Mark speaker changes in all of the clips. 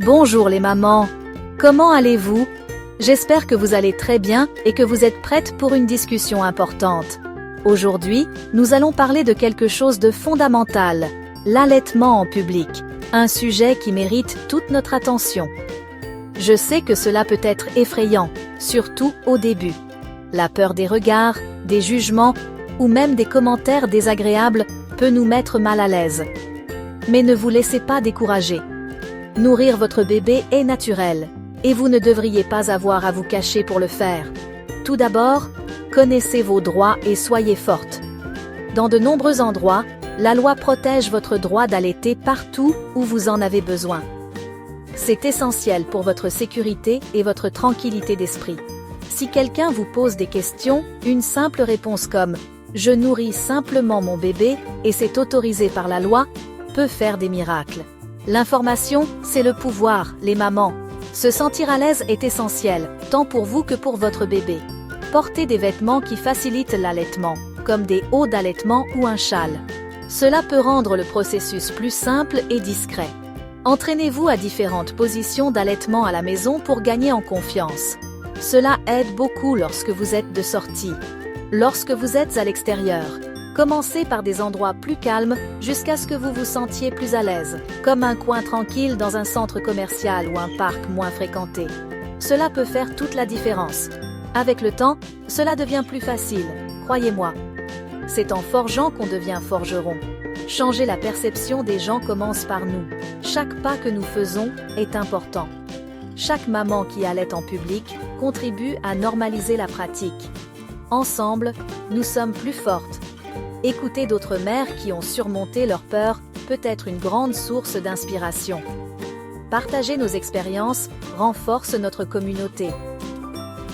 Speaker 1: Bonjour les mamans, comment allez-vous? J'espère que vous allez très bien et que vous êtes prêtes pour une discussion importante. Aujourd'hui, nous allons parler de quelque chose de fondamental, l'allaitement en public, un sujet qui mérite toute notre attention. Je sais que cela peut être effrayant, surtout au début. La peur des regards, des jugements ou même des commentaires désagréables peut nous mettre mal à l'aise. Mais ne vous laissez pas décourager. Nourrir votre bébé est naturel, et vous ne devriez pas avoir à vous cacher pour le faire. Tout d'abord, connaissez vos droits et soyez forte. Dans de nombreux endroits, la loi protège votre droit d'allaiter partout où vous en avez besoin. C'est essentiel pour votre sécurité et votre tranquillité d'esprit. Si quelqu'un vous pose des questions, une simple réponse comme « Je nourris simplement mon bébé et c'est autorisé par la loi » peut faire des miracles. L'information, c'est le pouvoir, les mamans. Se sentir à l'aise est essentiel, tant pour vous que pour votre bébé. Portez des vêtements qui facilitent l'allaitement, comme des hauts d'allaitement ou un châle. Cela peut rendre le processus plus simple et discret. Entraînez-vous à différentes positions d'allaitement à la maison pour gagner en confiance. Cela aide beaucoup lorsque vous êtes de sortie. Lorsque vous êtes à l'extérieur, commencez par des endroits plus calmes jusqu'à ce que vous vous sentiez plus à l'aise, comme un coin tranquille dans un centre commercial ou un parc moins fréquenté. Cela peut faire toute la différence. Avec le temps, cela devient plus facile, croyez-moi. C'est en forgeant qu'on devient forgeron. Changer la perception des gens commence par nous. Chaque pas que nous faisons est important. Chaque maman qui allaite en public contribue à normaliser la pratique. Ensemble, nous sommes plus fortes. Écouter d'autres mères qui ont surmonté leur peur peut être une grande source d'inspiration. Partager nos expériences renforce notre communauté.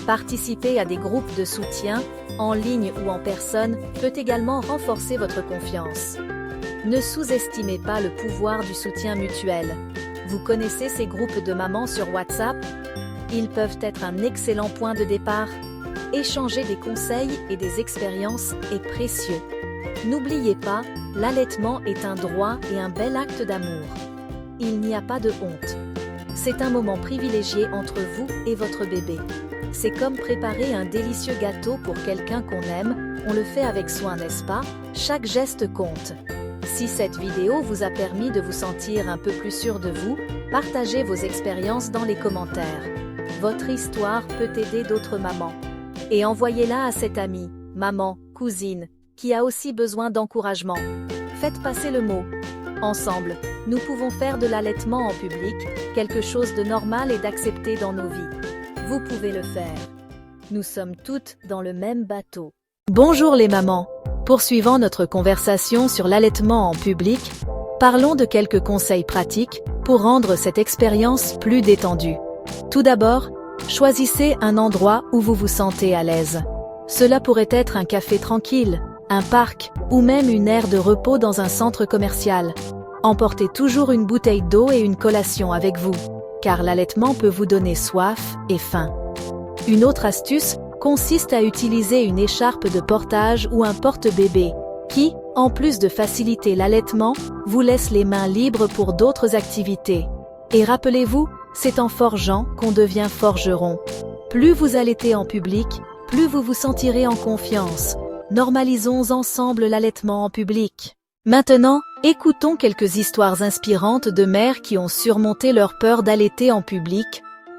Speaker 1: Participer à des groupes de soutien, en ligne ou en personne, peut également renforcer votre confiance. Ne sous-estimez pas le pouvoir du soutien mutuel. Vous connaissez ces groupes de mamans sur WhatsApp? Ils peuvent être un excellent point de départ. Échanger des conseils et des expériences est précieux. N'oubliez pas, l'allaitement est un droit et un bel acte d'amour. Il n'y a pas de honte. C'est un moment privilégié entre vous et votre bébé. C'est comme préparer un délicieux gâteau pour quelqu'un qu'on aime, on le fait avec soin, n'est-ce pas? Chaque geste compte. Si cette vidéo vous a permis de vous sentir un peu plus sûr de vous, partagez vos expériences dans les commentaires. Votre histoire peut aider d'autres mamans. Et envoyez-la à cette amie, maman, cousine, qui a aussi besoin d'encouragement. Faites passer le mot. Ensemble, nous pouvons faire de l'allaitement en public quelque chose de normal et d'accepté dans nos vies. Vous pouvez le faire. Nous sommes toutes dans le même bateau. Bonjour les mamans. Poursuivant notre conversation sur l'allaitement en public, parlons de quelques conseils pratiques pour rendre cette expérience plus détendue. Tout d'abord, choisissez un endroit où vous vous sentez à l'aise. Cela pourrait être un café tranquille, un parc, ou même une aire de repos dans un centre commercial. Emportez toujours une bouteille d'eau et une collation avec vous, car l'allaitement peut vous donner soif et faim. Une autre astuce consiste à utiliser une écharpe de portage ou un porte-bébé, qui, en plus de faciliter l'allaitement, vous laisse les mains libres pour d'autres activités. Et rappelez-vous, c'est en forgeant qu'on devient forgeron. Plus vous allaitez en public, plus vous vous sentirez en confiance. Normalisons ensemble l'allaitement en public. Maintenant, écoutons quelques histoires inspirantes de mères qui ont surmonté leur peur d'allaiter en public,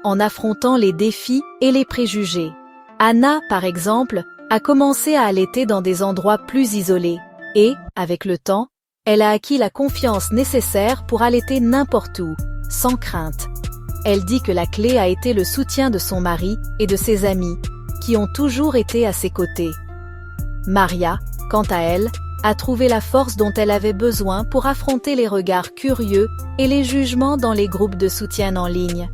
Speaker 1: en affrontant les défis et les préjugés. Anna, par exemple, a commencé à allaiter dans des endroits plus isolés, et, avec le temps, elle a acquis la confiance nécessaire pour allaiter n'importe où, sans crainte. Elle dit que la clé a été le soutien de son mari et de ses amis, qui ont toujours été à ses côtés. Maria, quant à elle, a trouvé la force dont elle avait besoin pour affronter les regards curieux et les jugements dans les groupes de soutien en ligne.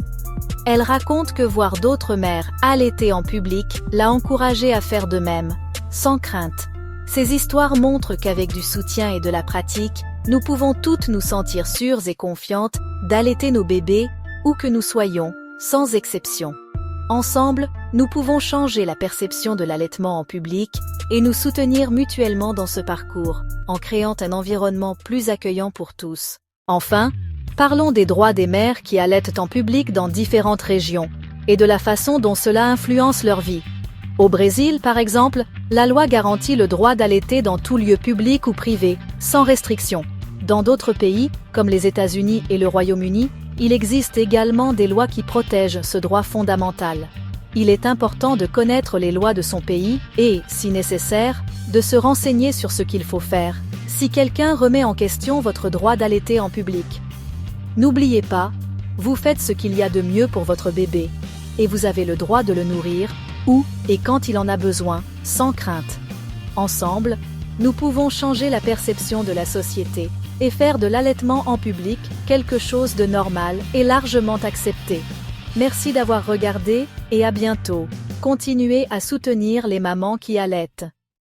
Speaker 1: Elle raconte que voir d'autres mères allaiter en public l'a encouragée à faire de même, sans crainte. Ces histoires montrent qu'avec du soutien et de la pratique, nous pouvons toutes nous sentir sûres et confiantes d'allaiter nos bébés, où que nous soyons, sans exception. Ensemble, nous pouvons changer la perception de l'allaitement en public et nous soutenir mutuellement dans ce parcours, en créant un environnement plus accueillant pour tous. Enfin, Parlons des droits des mères qui allaitent en public dans différentes régions, et de la façon dont cela influence leur vie. Au Brésil, par exemple, la loi garantit le droit d'allaiter dans tout lieu public ou privé, sans restriction. Dans d'autres pays, comme les États-Unis et le Royaume-Uni, il existe également des lois qui protègent ce droit fondamental. Il est important de connaître les lois de son pays et, si nécessaire, de se renseigner sur ce qu'il faut faire, si quelqu'un remet en question votre droit d'allaiter en public. N'oubliez pas, vous faites ce qu'il y a de mieux pour votre bébé, et vous avez le droit de le nourrir, où et quand il en a besoin, sans crainte. Ensemble, nous pouvons changer la perception de la société et faire de l'allaitement en public quelque chose de normal et largement accepté. Merci d'avoir regardé et à bientôt. Continuez à soutenir les mamans qui allaitent.